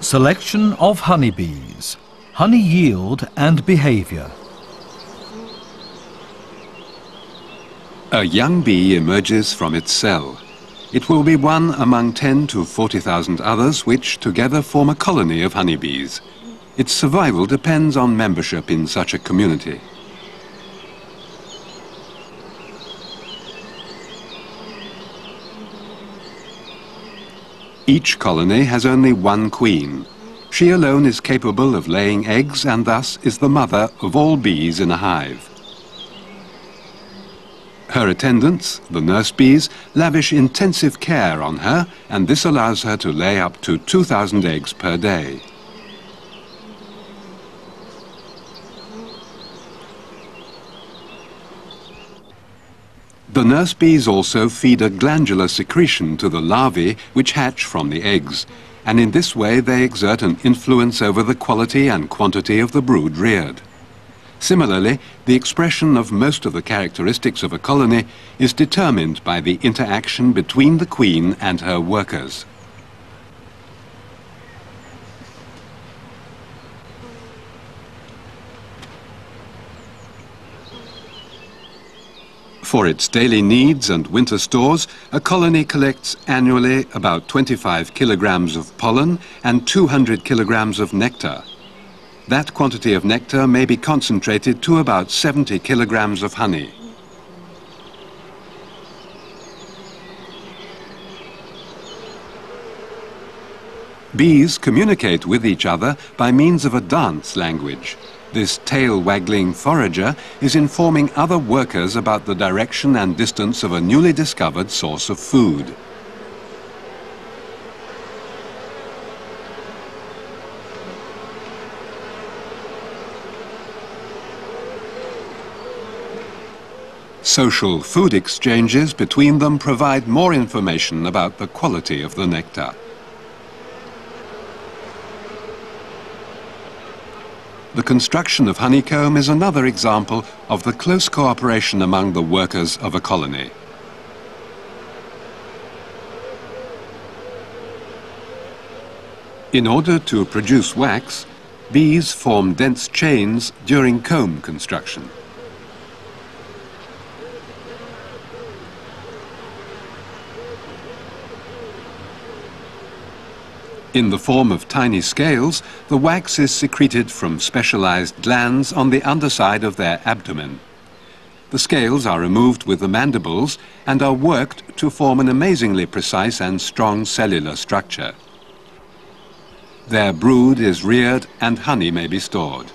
Selection of honeybees, honey yield and behaviour. A young bee emerges from its cell. It will be one among 10 to 40,000 others which together form a colony of honeybees. Its survival depends on membership in such a community. Each colony has only one queen. She alone is capable of laying eggs and thus is the mother of all bees in a hive. Her attendants, the nurse bees, lavish intensive care on her, and this allows her to lay up to 2,000 eggs per day. The nurse bees also feed a glandular secretion to the larvae which hatch from the eggs, and in this way they exert an influence over the quality and quantity of the brood reared. Similarly, the expression of most of the characteristics of a colony is determined by the interaction between the queen and her workers. For its daily needs and winter stores, a colony collects annually about 25 kilograms of pollen and 200 kilograms of nectar. That quantity of nectar may be concentrated to about 70 kilograms of honey. Bees communicate with each other by means of a dance language. This tail-waggling forager is informing other workers about the direction and distance of a newly discovered source of food. Social food exchanges between them provide more information about the quality of the nectar. The construction of honeycomb is another example of the close cooperation among the workers of a colony. In order to produce wax, bees form dense chains during comb construction. In the form of tiny scales, the wax is secreted from specialized glands on the underside of their abdomen. The scales are removed with the mandibles and are worked to form an amazingly precise and strong cellular structure. Their brood is reared and honey may be stored.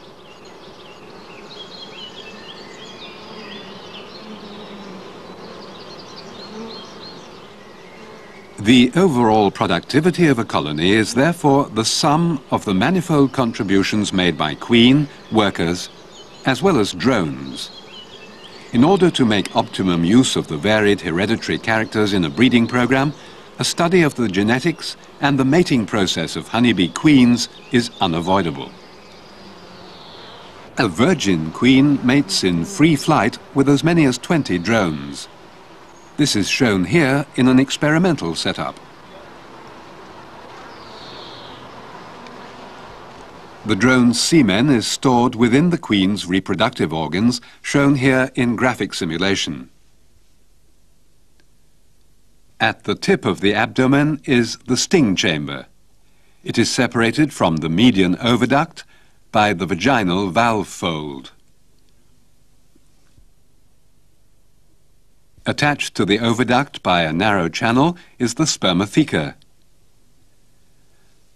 The overall productivity of a colony is therefore the sum of the manifold contributions made by queen, workers, as well as drones. In order to make optimum use of the varied hereditary characters in a breeding program, a study of the genetics and the mating process of honeybee queens is unavoidable. A virgin queen mates in free flight with as many as 20 drones. This is shown here in an experimental setup. The drone's semen is stored within the queen's reproductive organs, shown here in graphic simulation. At the tip of the abdomen is the sting chamber. It is separated from the median oviduct by the vaginal valve fold. Attached to the oviduct by a narrow channel is the spermatheca.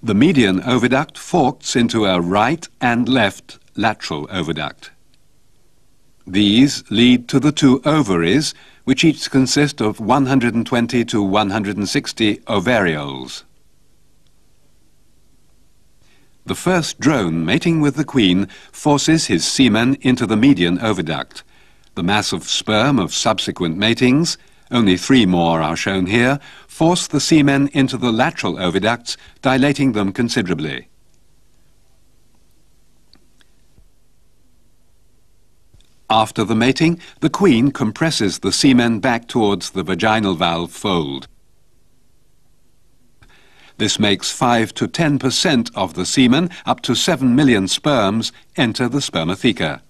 The median oviduct forks into a right and left lateral oviduct. These lead to the two ovaries, which each consist of 120 to 160 ovarioles. The first drone mating with the queen forces his semen into the median oviduct. The mass of sperm of subsequent matings, only 3 more are shown here, force the semen into the lateral oviducts, dilating them considerably. After the mating, the queen compresses the semen back towards the vaginal valve fold. This makes 5 to 10% of the semen, up to 7 million sperms, enter the spermatheca.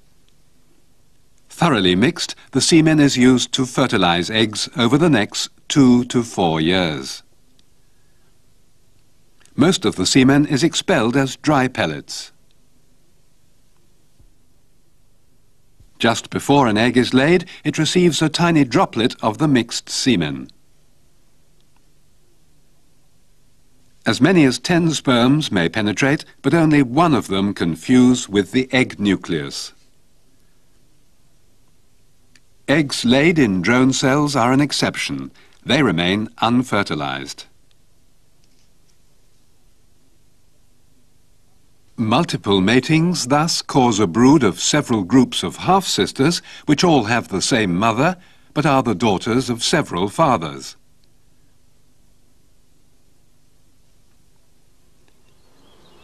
Thoroughly mixed, the semen is used to fertilize eggs over the next 2 to 4 years. Most of the semen is expelled as dry pellets. Just before an egg is laid, it receives a tiny droplet of the mixed semen. As many as 10 sperms may penetrate, but only one of them can fuse with the egg nucleus. Eggs laid in drone cells are an exception. They remain unfertilized. Multiple matings thus cause a brood of several groups of half-sisters, which all have the same mother, but are the daughters of several fathers.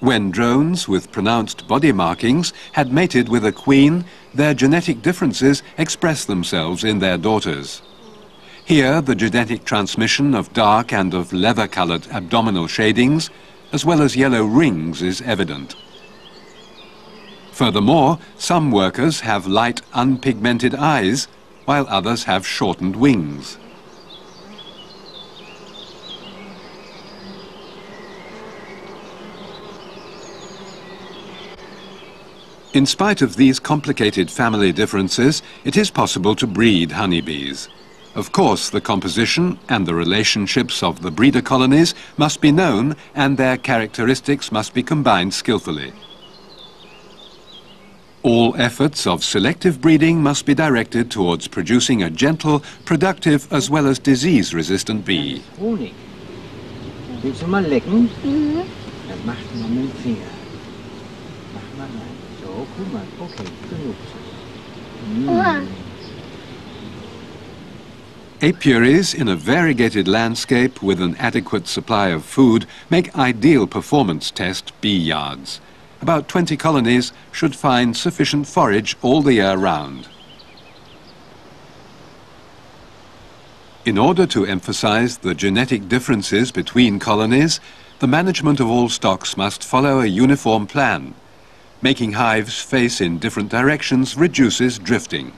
When drones with pronounced body markings had mated with a queen, their genetic differences express themselves in their daughters. Here, the genetic transmission of dark and of leather-colored abdominal shadings, as well as yellow rings, is evident. Furthermore, some workers have light, unpigmented eyes, while others have shortened wings. In spite of these complicated family differences, it is possible to breed honeybees. Of course, the composition and the relationships of the breeder colonies must be known, and their characteristics must be combined skillfully. All efforts of selective breeding must be directed towards producing a gentle, productive as well as disease-resistant bee. Honig. Willst du mal lecken? Mhm. Dann mach mal mit dem Finger. Mach mal rein. So, guck mal. Okay, genug. Apiaries in a variegated landscape with an adequate supply of food make ideal performance test bee yards. About 20 colonies should find sufficient forage all the year round. In order to emphasize the genetic differences between colonies, the management of all stocks must follow a uniform plan. Making hives face in different directions reduces drifting.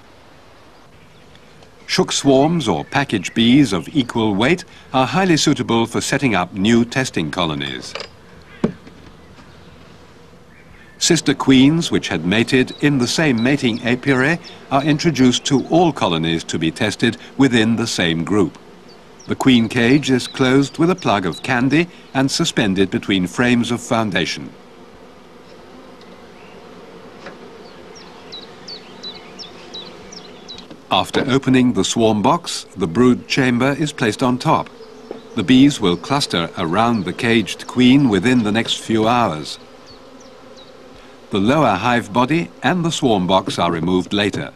Shook swarms or package bees of equal weight are highly suitable for setting up new testing colonies. Sister queens which had mated in the same mating apiary are introduced to all colonies to be tested within the same group. The queen cage is closed with a plug of candy and suspended between frames of foundation. After opening the swarm box, the brood chamber is placed on top. The bees will cluster around the caged queen within the next few hours. The lower hive body and the swarm box are removed later.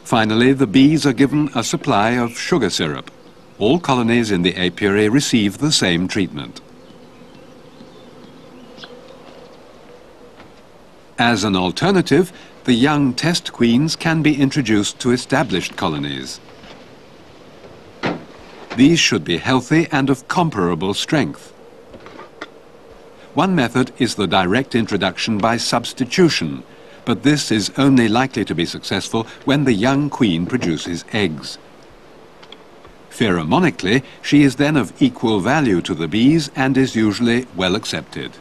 Finally, the bees are given a supply of sugar syrup. All colonies in the apiary receive the same treatment. As an alternative, the young test queens can be introduced to established colonies. These should be healthy and of comparable strength. One method is the direct introduction by substitution, but this is only likely to be successful when the young queen produces eggs. Pheromonically, she is then of equal value to the bees and is usually well accepted.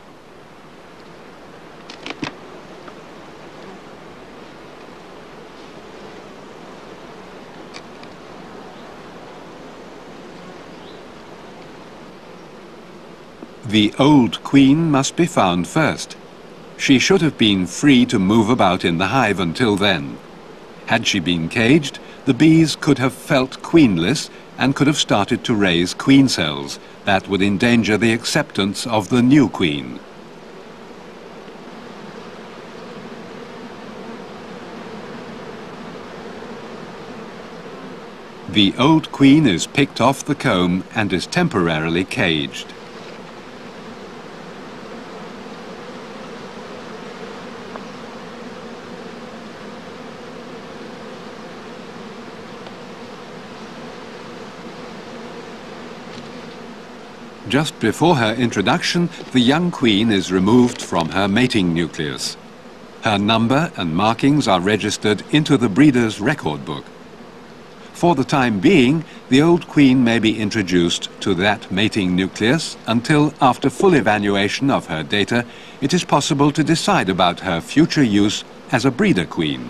The old queen must be found first. She should have been free to move about in the hive until then. Had she been caged, the bees could have felt queenless and could have started to raise queen cells. That would endanger the acceptance of the new queen. The old queen is picked off the comb and is temporarily caged. Just before her introduction, the young queen is removed from her mating nucleus. Her number and markings are registered into the breeder's record book. For the time being, the old queen may be introduced to that mating nucleus until, after full evaluation of her data, it is possible to decide about her future use as a breeder queen.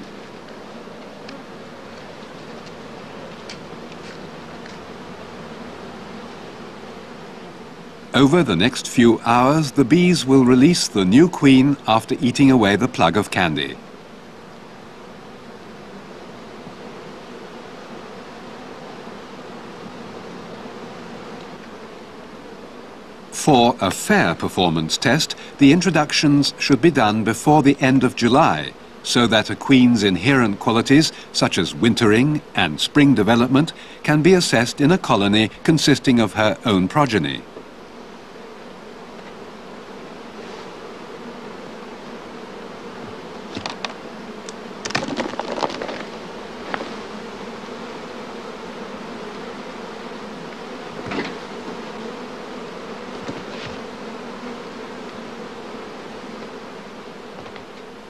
Over the next few hours, the bees will release the new queen after eating away the plug of candy. For a fair performance test, the introductions should be done before the end of July, so that a queen's inherent qualities, such as wintering and spring development, can be assessed in a colony consisting of her own progeny.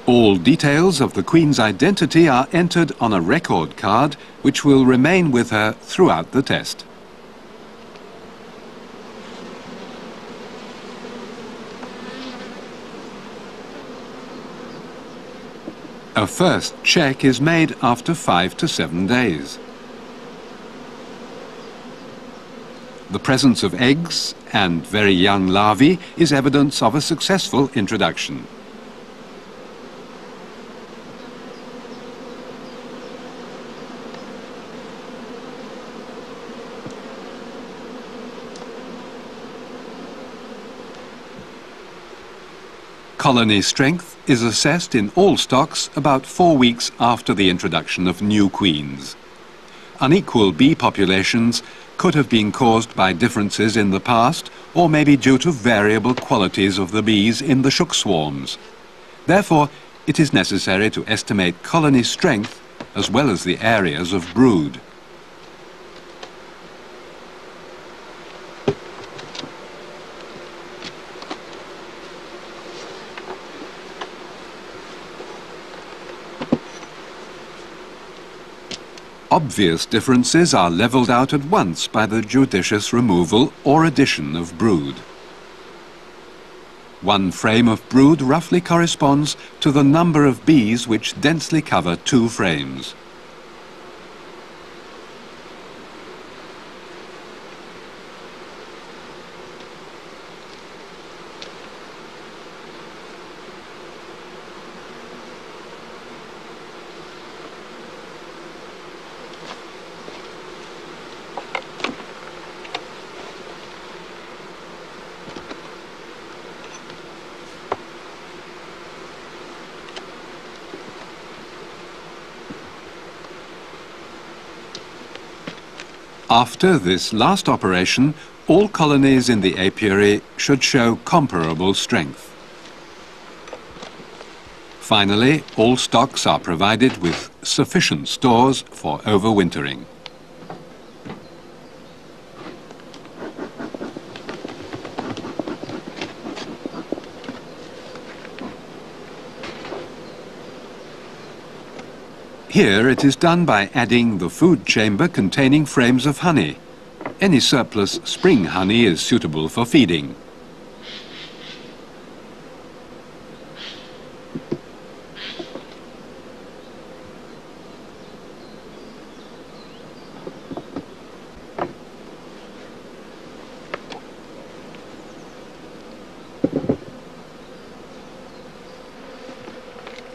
All details of the queen's identity are entered on a record card, which will remain with her throughout the test. A first check is made after 5 to 7 days. The presence of eggs and very young larvae is evidence of a successful introduction. Colony strength is assessed in all stocks about 4 weeks after the introduction of new queens. Unequal bee populations could have been caused by differences in the past, or maybe due to variable qualities of the bees in the shook swarms. Therefore, it is necessary to estimate colony strength as well as the areas of brood. Obvious differences are levelled out at once by the judicious removal or addition of brood. One frame of brood roughly corresponds to the number of bees which densely cover 2 frames. After this last operation, all colonies in the apiary should show comparable strength. Finally, all stocks are provided with sufficient stores for overwintering. Here it is done by adding the food chamber containing frames of honey. Any surplus spring honey is suitable for feeding.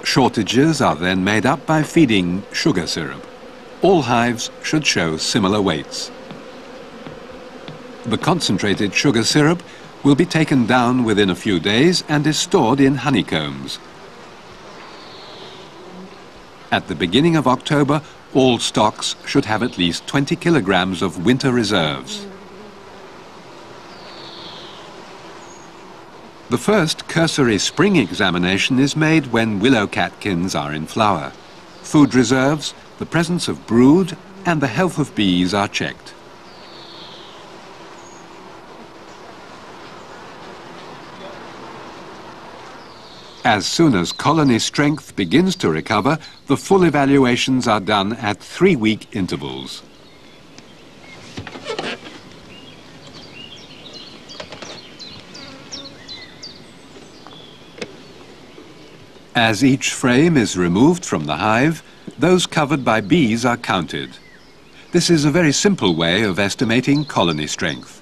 Shortages are then made up by feeding sugar syrup. All hives should show similar weights. The concentrated sugar syrup will be taken down within a few days and is stored in honeycombs. At the beginning of October, all stocks should have at least 20 kilograms of winter reserves. The first cursory spring examination is made when willow catkins are in flower. Food reserves, the presence of brood, and the health of bees are checked. As soon as colony strength begins to recover, the full evaluations are done at 3-week intervals. As each frame is removed from the hive, those covered by bees are counted. This is a very simple way of estimating colony strength.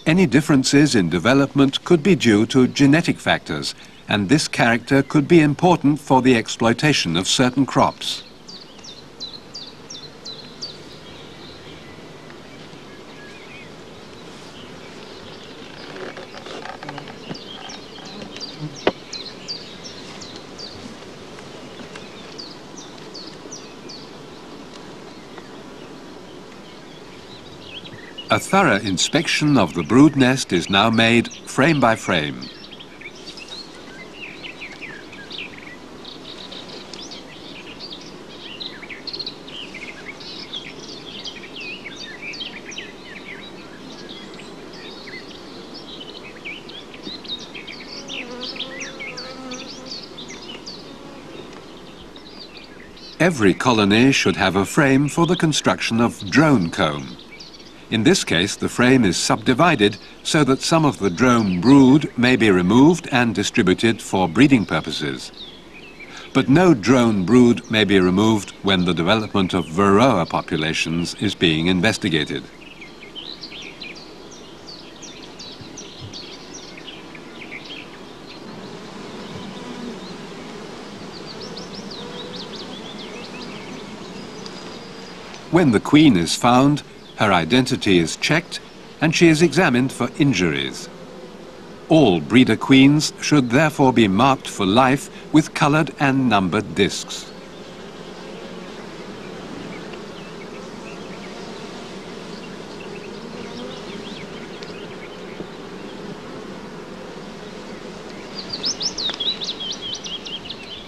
Any differences in development could be due to genetic factors, and this character could be important for the exploitation of certain crops. A thorough inspection of the brood nest is now made frame by frame. Every colony should have a frame for the construction of drone comb. In this case, the frame is subdivided so that some of the drone brood may be removed and distributed for breeding purposes. But no drone brood may be removed when the development of varroa populations is being investigated. When the queen is found, her identity is checked and she is examined for injuries. All breeder queens should therefore be marked for life with coloured and numbered discs.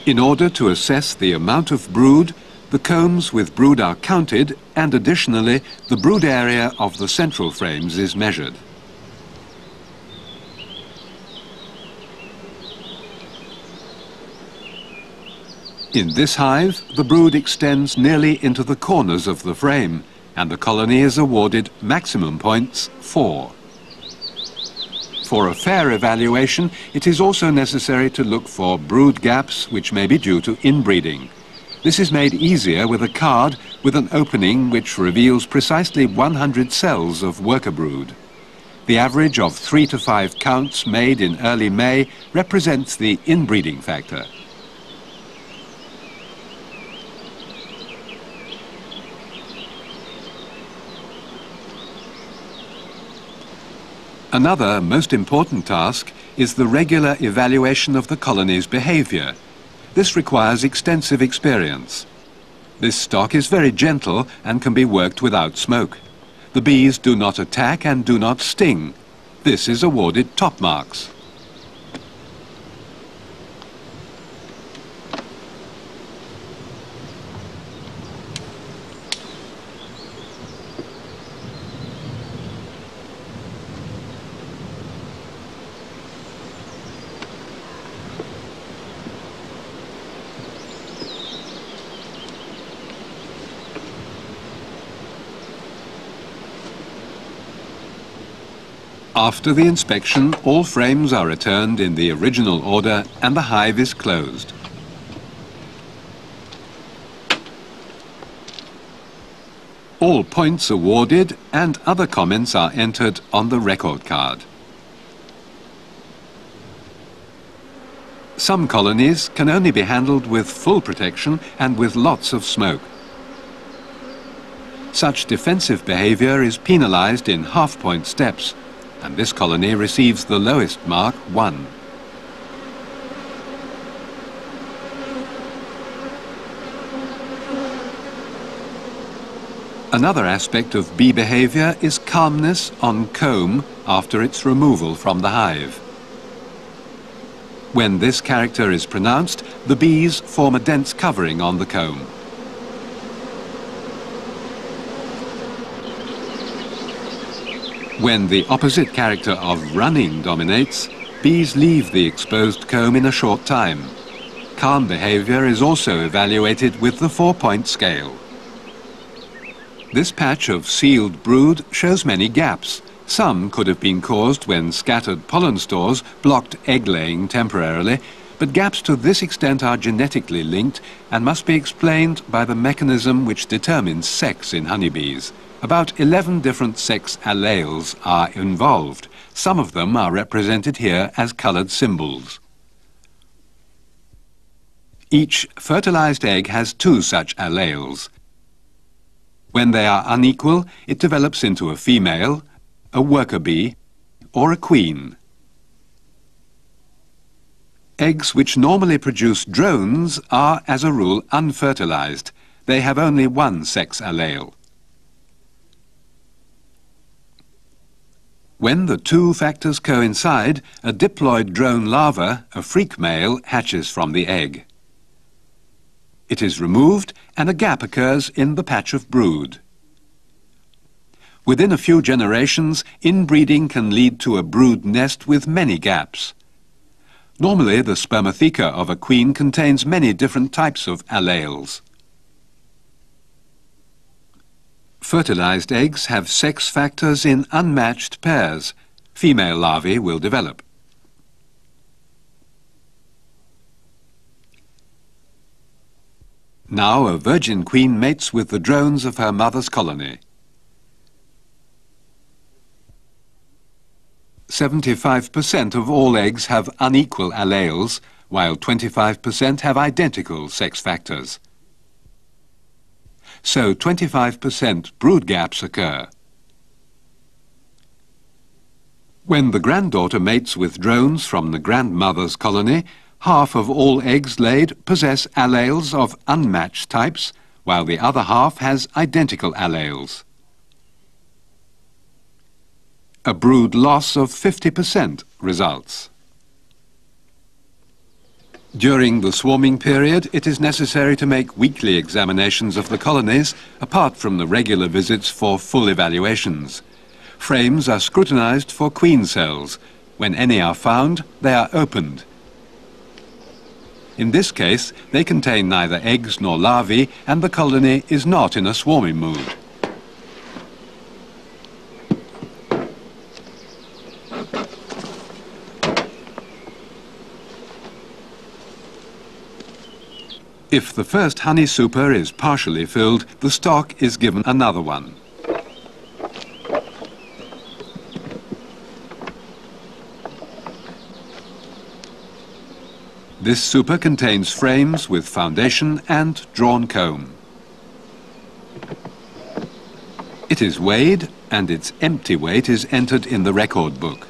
In order to assess the amount of brood, the combs with brood are counted, and additionally, the brood area of the central frames is measured. In this hive, the brood extends nearly into the corners of the frame, and the colony is awarded maximum points 4. For a fair evaluation, it is also necessary to look for brood gaps which may be due to inbreeding. This is made easier with a card with an opening which reveals precisely 100 cells of worker brood. The average of 3 to 5 counts made in early May represents the inbreeding factor. Another most important task is the regular evaluation of the colony's behavior. This requires extensive experience. This stock is very gentle and can be worked without smoke. The bees do not attack and do not sting. This is awarded top marks. After the inspection, all frames are returned in the original order and the hive is closed. All points awarded and other comments are entered on the record card. Some colonies can only be handled with full protection and with lots of smoke. Such defensive behavior is penalized in half-point steps, and this colony receives the lowest mark, 1. Another aspect of bee behavior is calmness on comb after its removal from the hive. When this character is pronounced, the bees form a dense covering on the comb. When the opposite character of running dominates, bees leave the exposed comb in a short time. Calm behavior is also evaluated with the 4-point scale. This patch of sealed brood shows many gaps. Some could have been caused when scattered pollen stores blocked egg-laying temporarily, but gaps to this extent are genetically linked and must be explained by the mechanism which determines sex in honeybees. About 11 different sex alleles are involved. Some of them are represented here as coloured symbols. Each fertilized egg has 2 such alleles. When they are unequal, it develops into a female, a worker bee, or a queen. Eggs which normally produce drones are, as a rule, unfertilized. They have only 1 sex allele. When the 2 factors coincide, a diploid drone larva, a freak male, hatches from the egg. It is removed and a gap occurs in the patch of brood. Within a few generations, inbreeding can lead to a brood nest with many gaps. Normally, the spermatheca of a queen contains many different types of alleles. Fertilized eggs have sex factors in unmatched pairs. Female larvae will develop. Now a virgin queen mates with the drones of her mother's colony. 75% of all eggs have unequal alleles, while 25% have identical sex factors. So 25% brood gaps occur. When the granddaughter mates with drones from the grandmother's colony, half of all eggs laid possess alleles of unmatched types, while the other half has identical alleles. A brood loss of 50% results. During the swarming period, it is necessary to make weekly examinations of the colonies, apart from the regular visits for full evaluations. Frames are scrutinized for queen cells. When any are found, they are opened. In this case, they contain neither eggs nor larvae, and the colony is not in a swarming mood. If the first honey super is partially filled, the stock is given another one. This super contains frames with foundation and drawn comb. It is weighed and its empty weight is entered in the record book.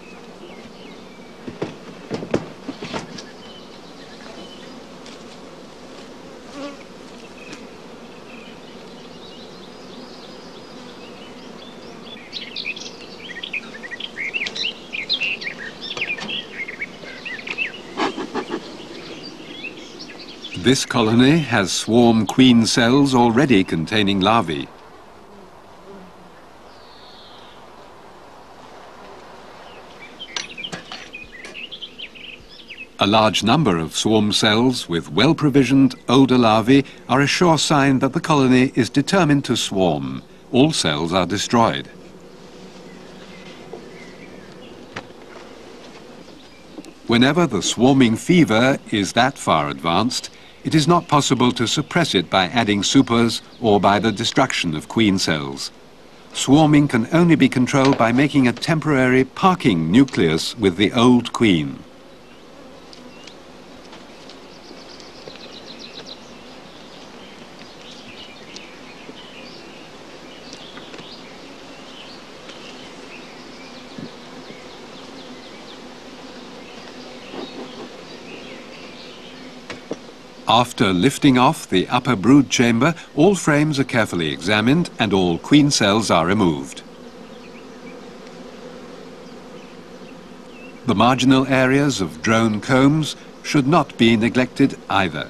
This colony has swarm queen cells already containing larvae. A large number of swarm cells with well-provisioned older larvae are a sure sign that the colony is determined to swarm. All cells are destroyed. Whenever the swarming fever is that far advanced, it is not possible to suppress it by adding supers or by the destruction of queen cells. Swarming can only be controlled by making a temporary parking nucleus with the old queen. After lifting off the upper brood chamber, all frames are carefully examined and all queen cells are removed. The marginal areas of drone combs should not be neglected either.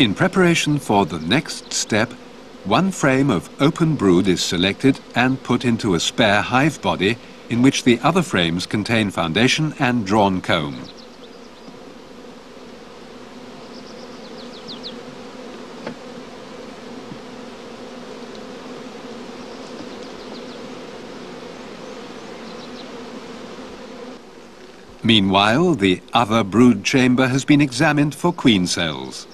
In preparation for the next step, one frame of open brood is selected and put into a spare hive body in which the other frames contain foundation and drawn comb. Meanwhile, the other brood chamber has been examined for queen cells.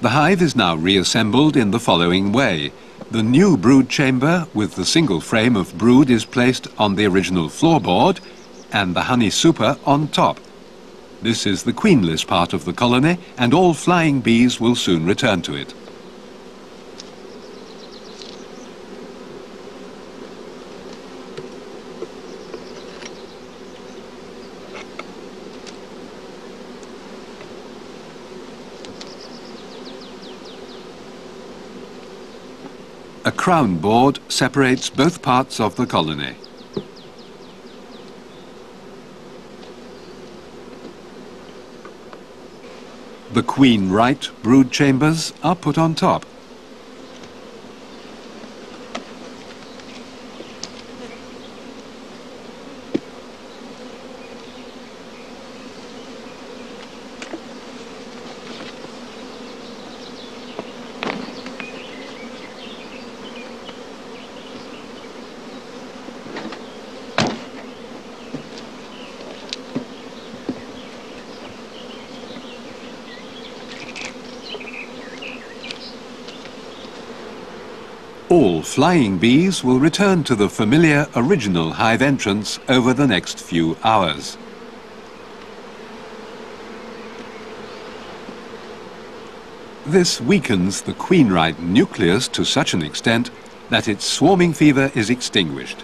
The hive is now reassembled in the following way. The new brood chamber with the single frame of brood is placed on the original floorboard and the honey super on top. This is the queenless part of the colony, and all flying bees will soon return to it. A crown board separates both parts of the colony. The queen right brood chambers are put on top. All flying bees will return to the familiar original hive entrance over the next few hours. This weakens the queen-right nucleus to such an extent that its swarming fever is extinguished.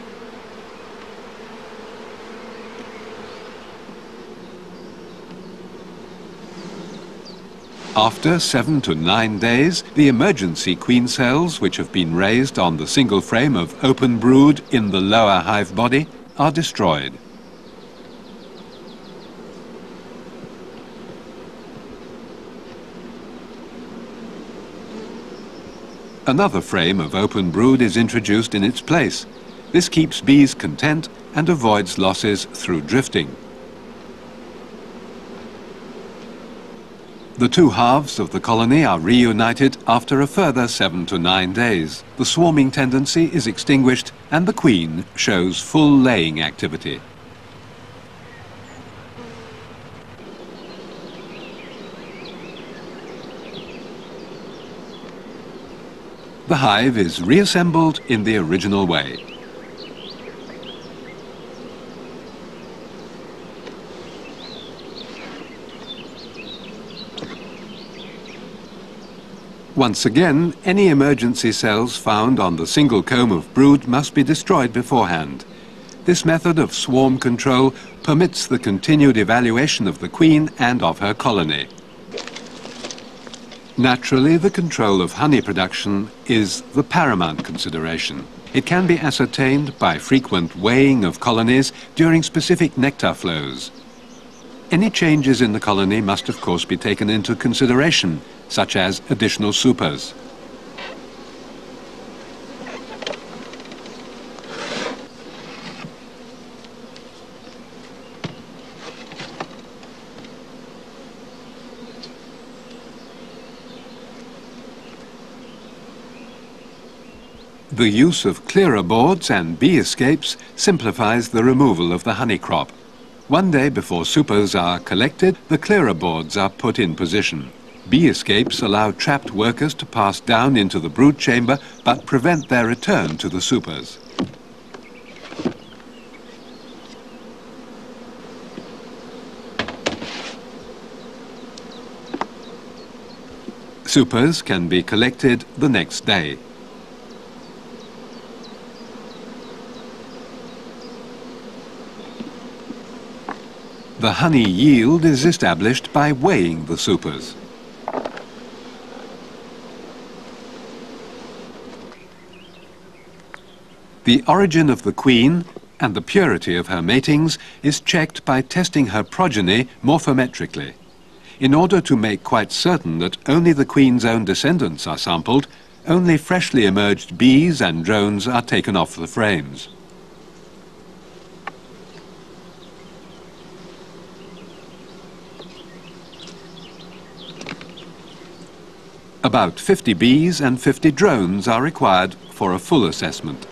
After 7 to 9 days, the emergency queen cells, which have been raised on the single frame of open brood in the lower hive body, are destroyed. Another frame of open brood is introduced in its place. This keeps bees content and avoids losses through drifting. The two halves of the colony are reunited after a further 7 to 9 days. The swarming tendency is extinguished and the queen shows full laying activity. The hive is reassembled in the original way. Once again, any emergency cells found on the single comb of brood must be destroyed beforehand. This method of swarm control permits the continued evaluation of the queen and of her colony. Naturally, the control of honey production is the paramount consideration. It can be ascertained by frequent weighing of colonies during specific nectar flows. Any changes in the colony must of course be taken into consideration, such as additional supers. The use of clearer boards and bee escapes simplifies the removal of the honey crop. One day before supers are collected, the clearer boards are put in position. Bee escapes allow trapped workers to pass down into the brood chamber but prevent their return to the supers. Supers can be collected the next day. The honey yield is established by weighing the supers. The origin of the queen and the purity of her matings is checked by testing her progeny morphometrically. In order to make quite certain that only the queen's own descendants are sampled, only freshly emerged bees and drones are taken off the frames. About 50 bees and 50 drones are required for a full assessment.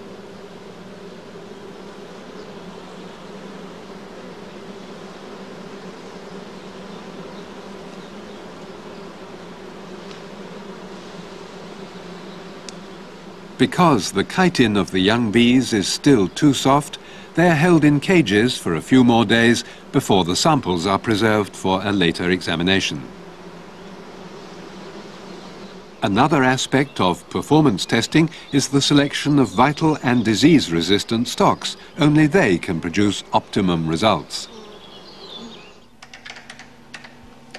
Because the chitin of the young bees is still too soft, they are held in cages for a few more days before the samples are preserved for a later examination. Another aspect of performance testing is the selection of vital and disease-resistant stocks. Only they can produce optimum results.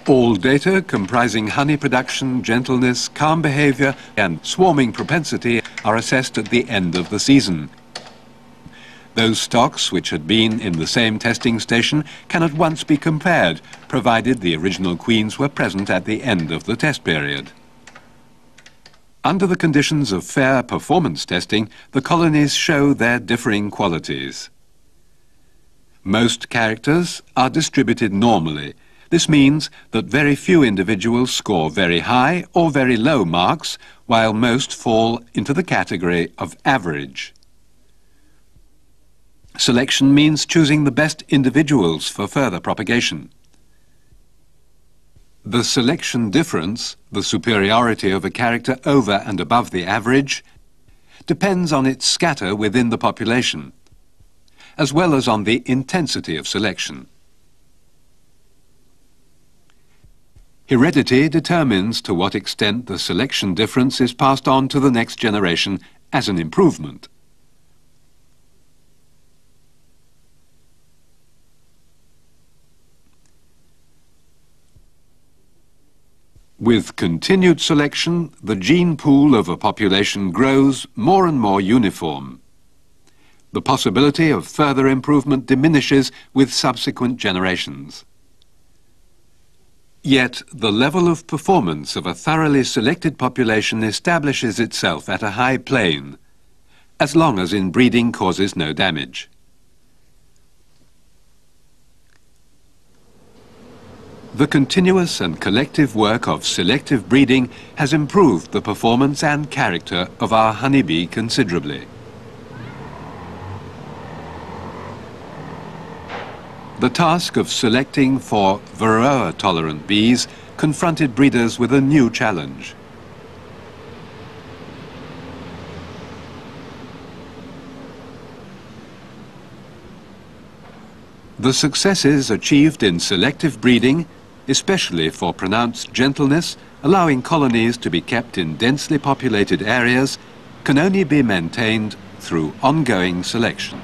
All data comprising honey production, gentleness, calm behavior and swarming propensity are assessed at the end of the season. Those stocks which had been in the same testing station can at once be compared, provided the original queens were present at the end of the test period. Under the conditions of fair performance testing, the colonies show their differing qualities. Most characters are distributed normally. This means that very few individuals score very high or very low marks, while most fall into the category of average. Selection means choosing the best individuals for further propagation. The selection difference, the superiority of a character over and above the average, depends on its scatter within the population, as well as on the intensity of selection. Heredity determines to what extent the selection difference is passed on to the next generation as an improvement. With continued selection, the gene pool of a population grows more and more uniform. The possibility of further improvement diminishes with subsequent generations. Yet the level of performance of a thoroughly selected population establishes itself at a high plane, as long as inbreeding causes no damage. The continuous and collective work of selective breeding has improved the performance and character of our honeybee considerably. The task of selecting for varroa-tolerant bees confronted breeders with a new challenge. The successes achieved in selective breeding, especially for pronounced gentleness, allowing colonies to be kept in densely populated areas, can only be maintained through ongoing selection.